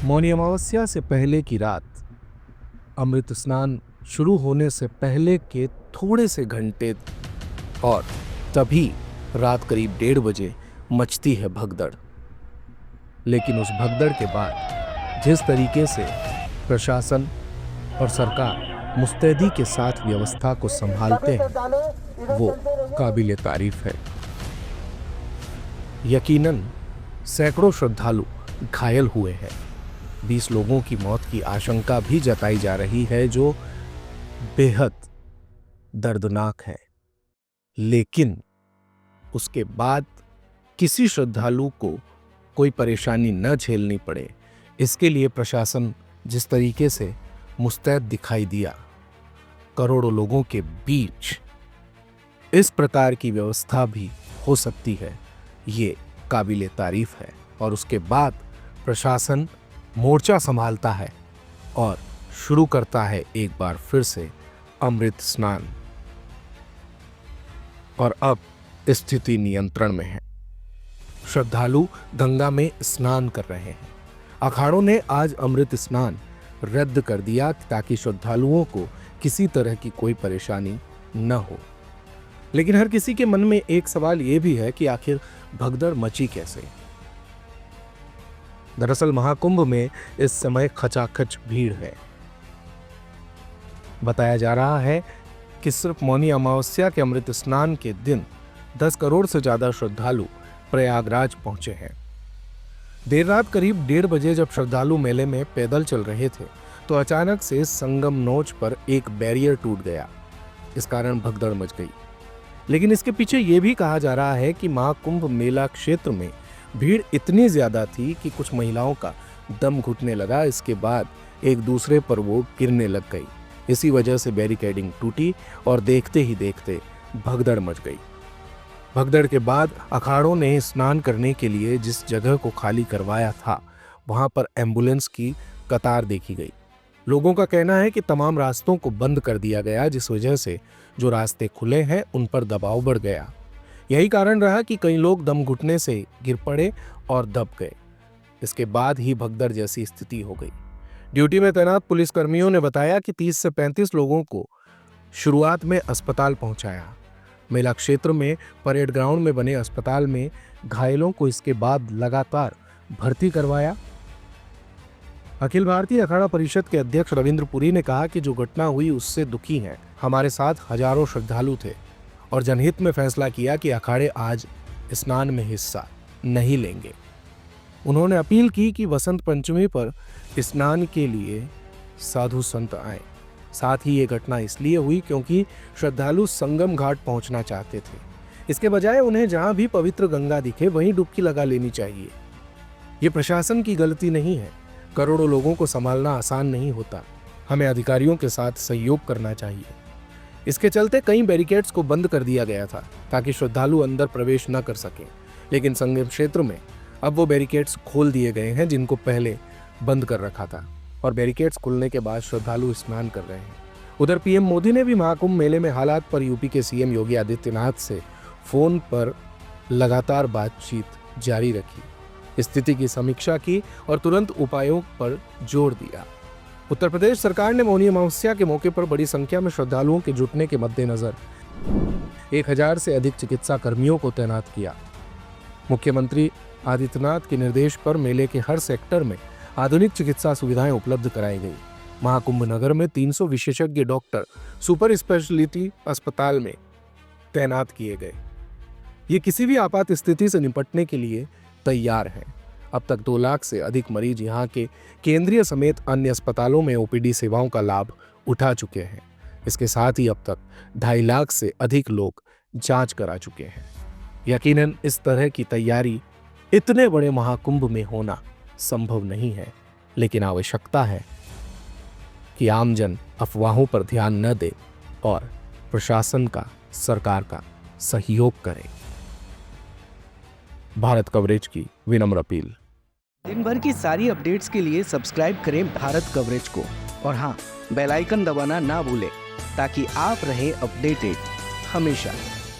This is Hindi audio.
मौनी अमावस्या से पहले की रात, अमृत स्नान शुरू होने से पहले के थोड़े से घंटे और तभी रात करीब 1:30 बजे मचती है भगदड़। लेकिन उस भगदड़ के बाद जिस तरीके से प्रशासन और सरकार मुस्तैदी के साथ व्यवस्था को संभालते हैं वो काबिले तारीफ है। यकीनन सैकड़ों श्रद्धालु घायल हुए हैं। 20 लोगों की मौत की आशंका भी जताई जा रही है, जो बेहद दर्दनाक है। लेकिन उसके बाद किसी श्रद्धालु को कोई परेशानी न झेलनी पड़े, इसके लिए प्रशासन जिस तरीके से मुस्तैद दिखाई दिया, करोड़ों लोगों के बीच इस प्रकार की व्यवस्था भी हो सकती है, ये काबिले तारीफ है। और उसके बाद प्रशासन मोर्चा संभालता है और शुरू करता है एक बार फिर से अमृत स्नान। और अब स्थिति नियंत्रण में है। श्रद्धालु गंगा में स्नान कर रहे हैं। अखाड़ों ने आज अमृत स्नान रद्द कर दिया ताकि श्रद्धालुओं को किसी तरह की कोई परेशानी न हो। लेकिन हर किसी के मन में एक सवाल यह भी है कि आखिर भगदड़ मची कैसे। दरअसल महाकुंभ में इस समय खचाखच भीड़ है। बताया जा रहा है कि सिर्फ मौनी अमावस्या के अमृत स्नान के दिन 10 करोड़ से ज्यादा श्रद्धालु प्रयागराज पहुंचे हैं। देर रात करीब 1:30 बजे जब श्रद्धालु मेले में पैदल चल रहे थे तो अचानक से संगम नोच पर एक बैरियर टूट गया। इस कारण भगदड़ मच गई। लेकिन इसके पीछे यह भी कहा जा रहा है कि महाकुंभ मेला क्षेत्र में भीड़ इतनी ज्यादा थी कि कुछ महिलाओं का दम घुटने लगा। इसके बाद एक दूसरे पर वो गिरने लग गई। इसी वजह से बैरिकेडिंग टूटी और देखते ही देखते भगदड़ मच गई। भगदड़ के बाद अखाड़ों ने स्नान करने के लिए जिस जगह को खाली करवाया था वहां पर एम्बुलेंस की कतार देखी गई। लोगों का कहना है कि तमाम रास्तों को बंद कर दिया गया, जिस वजह से जो रास्ते खुले हैं उन पर दबाव बढ़ गया। यही कारण रहा कि कई लोग दम घुटने से गिर पड़े और दब गए। इसके बाद ही भगदड़ जैसी स्थिति हो गई। ड्यूटी में तैनात पुलिसकर्मियों ने बताया कि 30 से 35 लोगों को शुरुआत में अस्पताल पहुंचाया। मेला क्षेत्र में परेड ग्राउंड में बने अस्पताल में घायलों को इसके बाद लगातार भर्ती करवाया। अखिल भारतीय अखाड़ा परिषद के अध्यक्ष रविंद्र पुरी ने कहा कि जो घटना हुई उससे दुखी हैं। हमारे साथ हजारों श्रद्धालु थे और जनहित में फैसला किया कि अखाड़े आज स्नान में हिस्सा नहीं लेंगे। उन्होंने अपील की कि वसंत पंचमी पर स्नान के लिए साधु संत आए। साथ ही ये घटना इसलिए हुई क्योंकि श्रद्धालु संगम घाट पहुंचना चाहते थे। इसके बजाय उन्हें जहां भी पवित्र गंगा दिखे वहीं डुबकी लगा लेनी चाहिए। ये प्रशासन की गलती नहीं है। करोड़ों लोगों को संभालना आसान नहीं होता। हमें अधिकारियों के साथ सहयोग करना चाहिए। इसके चलते कई बैरिकेड्स को बंद कर दिया गया था ताकि श्रद्धालु अंदर प्रवेश न कर सकें। लेकिन संगम क्षेत्र में अब वो बैरिकेड्स खोल दिए गए हैं जिनको पहले बंद कर रखा था, और बैरिकेड्स खुलने के बाद श्रद्धालु स्नान कर रहे हैं। उधर पीएम मोदी ने भी महाकुंभ मेले में हालात पर यूपी के सीएम योगी आदित्यनाथ से फोन पर लगातार बातचीत जारी रखी, स्थिति की समीक्षा की और तुरंत उपायों पर जोर दिया। उत्तर प्रदेश सरकार ने मौनी अमावस्या के मौके पर बड़ी संख्या में श्रद्धालुओं के जुटने के मद्देनजर 1000 से अधिक चिकित्सा कर्मियों को तैनात किया। मुख्यमंत्री आदित्यनाथ के निर्देश पर मेले के हर सेक्टर में आधुनिक चिकित्सा सुविधाएं उपलब्ध कराई गई। महाकुंभ नगर में 300 विशेषज्ञ डॉक्टर सुपर स्पेशलिटी अस्पताल में तैनात किए गए। ये किसी भी आपात स्थिति से निपटने के लिए तैयार हैं। अब तक 2 लाख से अधिक मरीज यहाँ के केंद्रीय समेत अन्य अस्पतालों में ओपीडी सेवाओं का लाभ उठा चुके हैं। इसके साथ ही अब तक 2.5 लाख से अधिक लोग जांच करा चुके हैं। यकीनन इस तरह की तैयारी इतने बड़े महाकुंभ में होना संभव नहीं है, लेकिन आवश्यकता है कि आमजन अफवाहों पर ध्यान न दे और प्रशासन का, सरकार का सहयोग करे। भारत कवरेज की विनम्र अपील। दिन भर की सारी अपडेट्स के लिए सब्सक्राइब करें भारत कवरेज को और हाँ, बेल आइकन दबाना ना भूलें ताकि आप रहे अपडेटेड हमेशा।